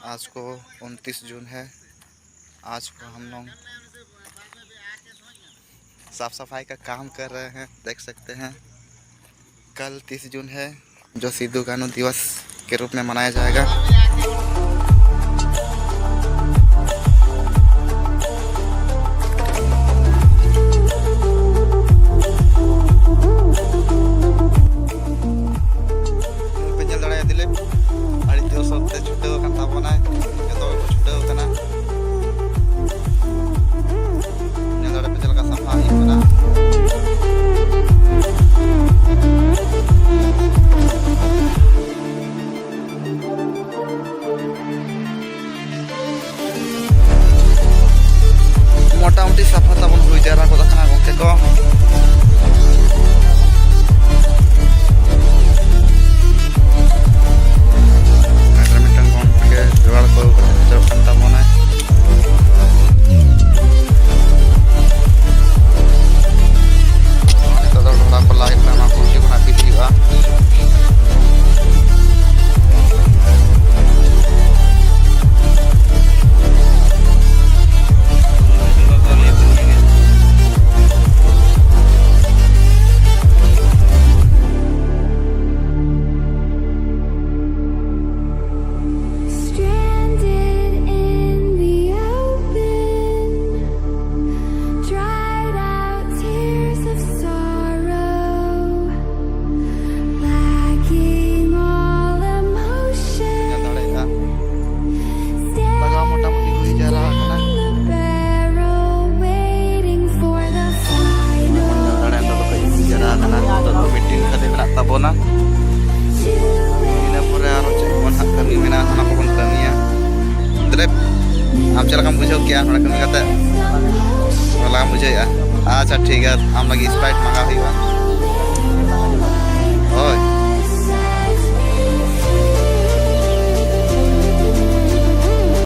आज को 29 जून है। आज को हम लोग साफ सफाई का काम कर रहे हैं, देख सकते हैं। कल 30 जून है जो सिद्धू कानू दिवस के रूप में मनाया जाएगा। मोटामुटी साफा ताबन हुई जारा को दखना गंके को मिटन गंके जुगाड़ को जो खत्ता बना तो ढोड़ा को लाइट में कुर्सी बना पीछा tabona ini pura harus cekon hak kami mana anak pun kami ya drep am cara kamu bujau kia anak kami kata malah kamu bujau ya acha ठीक है हम लगी स्प्राइट मंगा हुई